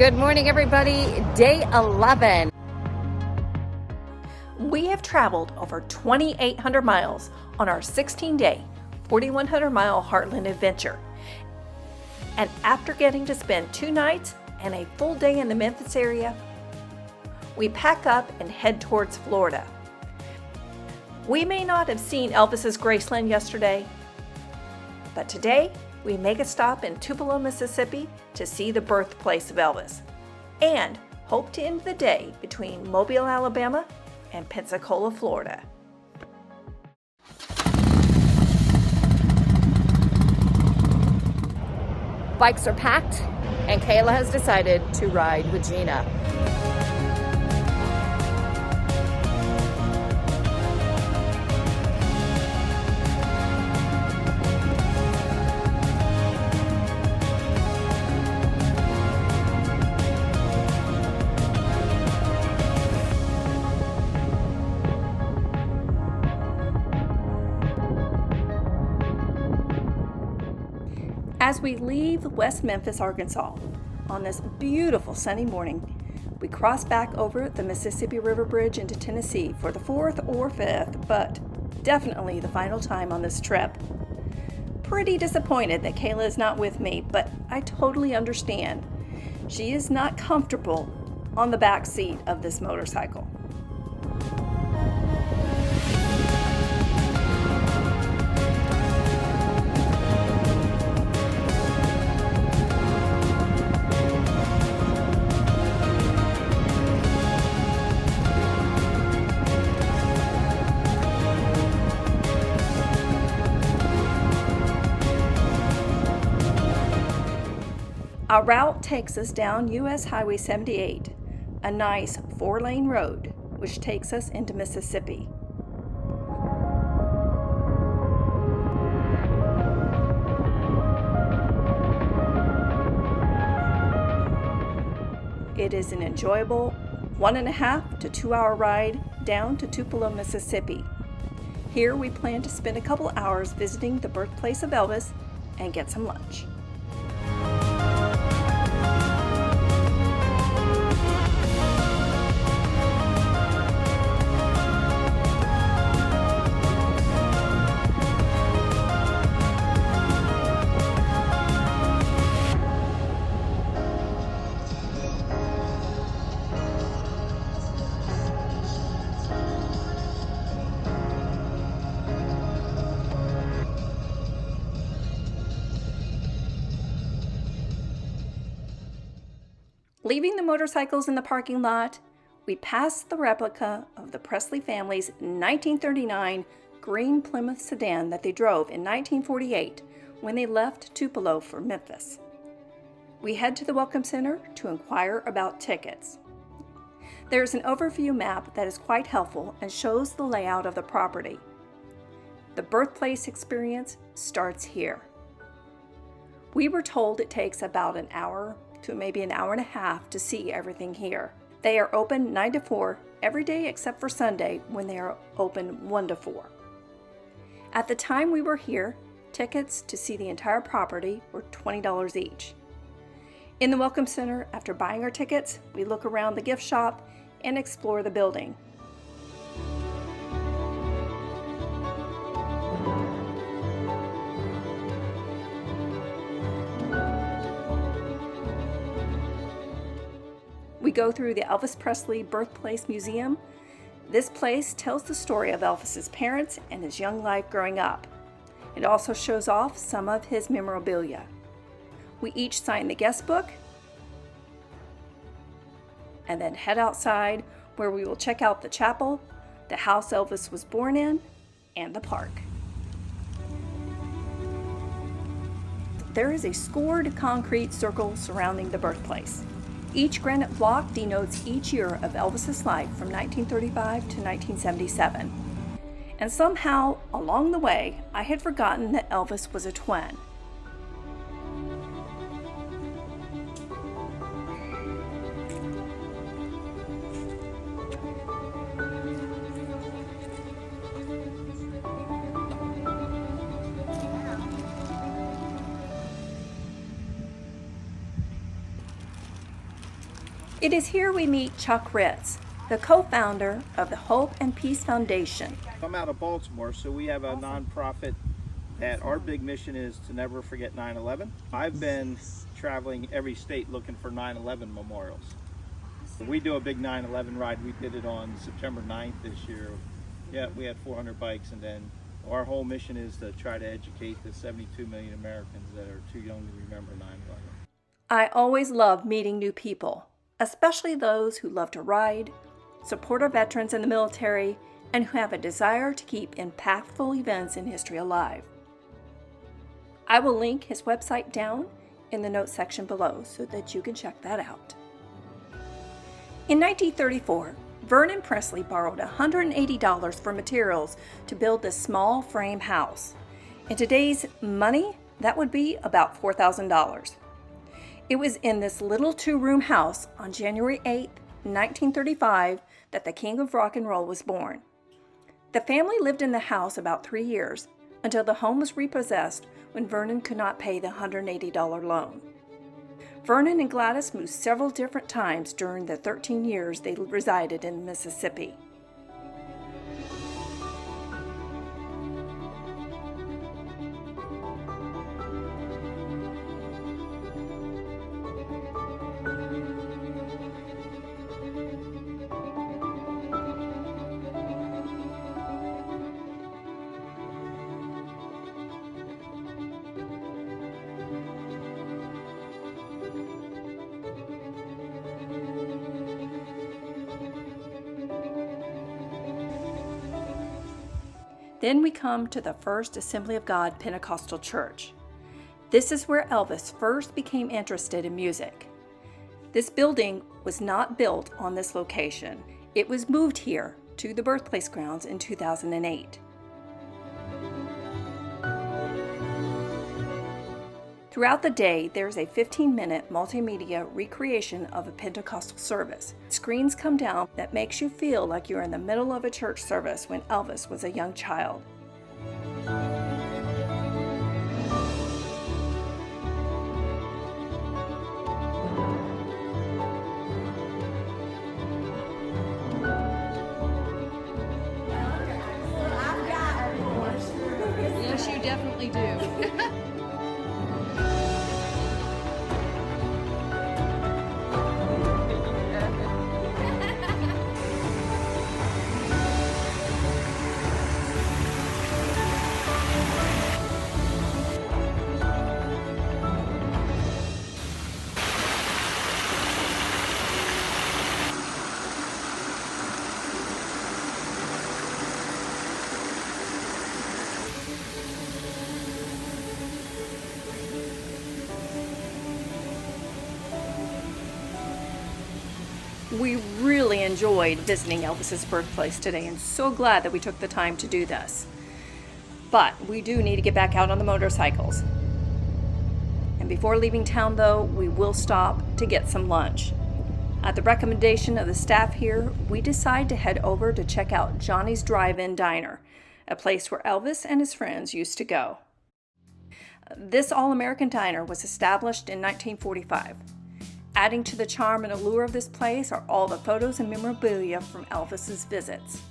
Good morning, everybody. Day 11. We have traveled over 2,800 miles on our 16-day, 4,100-mile Heartland adventure. And after getting to spend 2 nights and a full day in the Memphis area, we pack up and head towards Florida. We may not have seen Elvis's Graceland yesterday, but today we make a stop in Tupelo, Mississippi to see the birthplace of Elvis, and hope to end the day between Mobile, Alabama and Pensacola, Florida. Bikes are packed, and Kayla has decided to ride with Gina. As we leave West Memphis, Arkansas, on this beautiful sunny morning, we cross back over the Mississippi River Bridge into Tennessee for the 4th or 5th, but definitely the final time on this trip. Pretty disappointed that Kayla is not with me, but I totally understand. She is not comfortable on the back seat of this motorcycle. Our route takes us down US Highway 78, a nice 4-lane road which takes us into Mississippi. It is an enjoyable 1.5 to 2 hour ride down to Tupelo, Mississippi. Here we plan to spend a couple hours visiting the birthplace of Elvis and get some lunch. Leaving the motorcycles in the parking lot, we pass the replica of the Presley family's 1939 green Plymouth sedan that they drove in 1948 when they left Tupelo for Memphis. We head to the Welcome Center to inquire about tickets. There is an overview map that is quite helpful and shows the layout of the property. The birthplace experience starts here. We were told it takes about an hour to maybe an hour and a half to see everything here. They are open 9 to 4 every day except for Sunday when they are open 1 to 4. At the time we were here, tickets to see the entire property were $20 each. In the Welcome Center, after buying our tickets, we look around the gift shop and explore the building. We go through the Elvis Presley Birthplace Museum. This place tells the story of Elvis's parents and his young life growing up. It also shows off some of his memorabilia. We each sign the guest book and then head outside where we will check out the chapel, the house Elvis was born in, and the park. There is a scored concrete circle surrounding the birthplace. Each granite block denotes each year of Elvis's life from 1935 to 1977. And somehow, along the way, I had forgotten that Elvis was a twin. It is here we meet Chuck Ritz, the co-founder of the Hope and Peace Foundation. I'm out of Baltimore, so we have a nonprofit that our big mission is to never forget 9/11. I've been traveling every state looking for 9/11 memorials. We do a big 9/11 ride. We did it on September 9th this year. Yeah, we had 400 bikes, and then our whole mission is to try to educate the 72 million Americans that are too young to remember 9/11. I always love meeting new people, especially those who love to ride, support our veterans in the military, and who have a desire to keep impactful events in history alive. I will link his website down in the notes section below so that you can check that out. In 1934, Vernon Presley borrowed $180 for materials to build this small frame house. In today's money, that would be about $4,000. It was in this little two-room house on January 8, 1935, that the King of Rock and Roll was born. The family lived in the house about 3 years until the home was repossessed when Vernon could not pay the $180 loan. Vernon and Gladys moved several different times during the 13 years they resided in Mississippi. Then we come to the First Assembly of God Pentecostal Church. This is where Elvis first became interested in music. This building was not built on this location. It was moved here to the Birthplace grounds in 2008. Throughout the day, there's a 15-minute multimedia recreation of a Pentecostal service. Screens come down that makes you feel like you're in the middle of a church service when Elvis was a young child. Yes, you definitely do. We really enjoyed visiting Elvis's birthplace today and so glad that we took the time to do this. But we do need to get back out on the motorcycles. And before leaving town though, we will stop to get some lunch. At the recommendation of the staff here, we decide to head over to check out Johnny's Drive-In Diner, a place where Elvis and his friends used to go. This all-American diner was established in 1945. Adding to the charm and allure of this place are all the photos and memorabilia from Elvis's visits.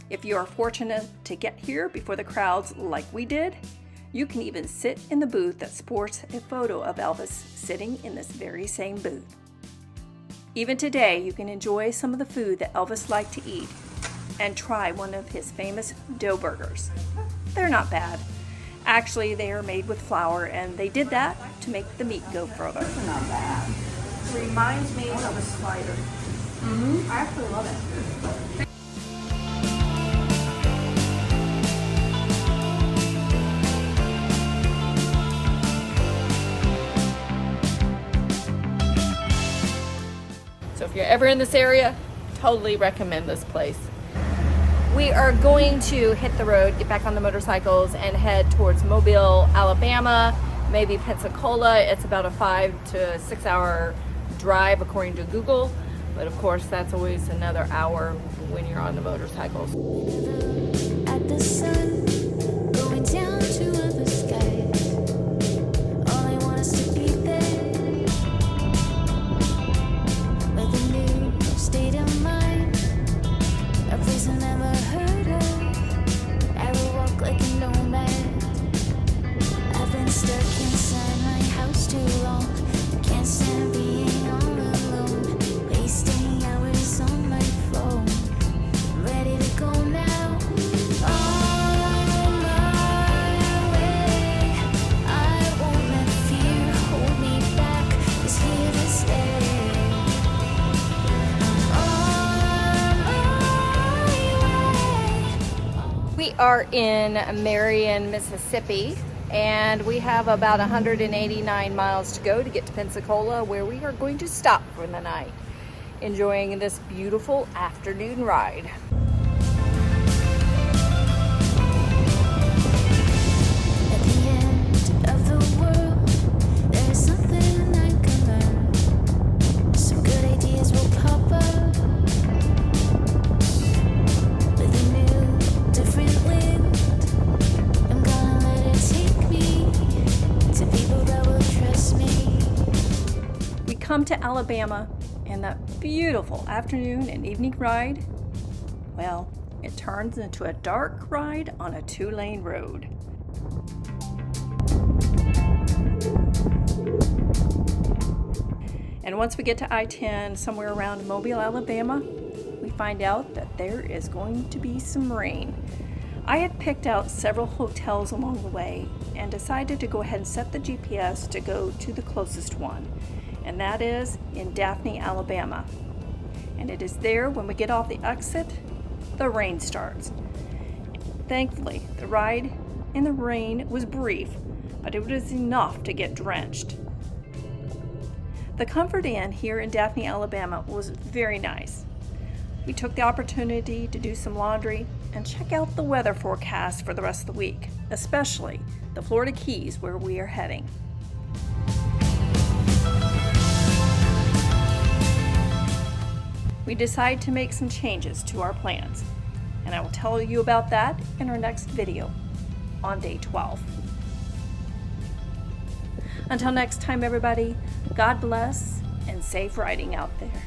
If you are fortunate to get here before the crowds like we did, you can even sit in the booth that sports a photo of Elvis sitting in this very same booth. Even today, you can enjoy some of the food that Elvis liked to eat and try one of his famous dough burgers. They're not bad. Actually, they are made with flour, and they did that to make the meat go further. It's not bad. It reminds me of a slider. I actually love it. So if you're ever in this area, totally recommend this place. We are going to hit the road, get back on the motorcycles, and head towards Mobile, Alabama, maybe Pensacola. It's about a 5 to 6 hour drive according to Google, but of course that's always another hour when you're on the motorcycles. At the sun going down to the skies, all I want is to be there. are in Marion, Mississippi, and we have about 189 miles to go to get to Pensacola, where we are going to stop for the night, enjoying this beautiful afternoon ride. At the end of the world, there is something I can learn. Some good ideas will pop up with a new, different wind. I'm gonna let it take me to people that will trust me. We come to Alabama, and that beautiful afternoon and evening ride, well, it turns into a dark ride on a 2-lane road. And once we get to I-10, somewhere around Mobile, Alabama, we find out that there is going to be some rain. I had picked out several hotels along the way and decided to go ahead and set the GPS to go to the closest one, and that is in Daphne, Alabama. And it is there, when we get off the exit, the rain starts. Thankfully, the ride in the rain was brief, but it was enough to get drenched. The Comfort Inn here in Daphne, Alabama was very nice. We took the opportunity to do some laundry and check out the weather forecast for the rest of the week, especially the Florida Keys, where we are heading. We decide to make some changes to our plans, and I will tell you about that in our next video on day 12. Until next time, everybody, God bless and safe riding out there.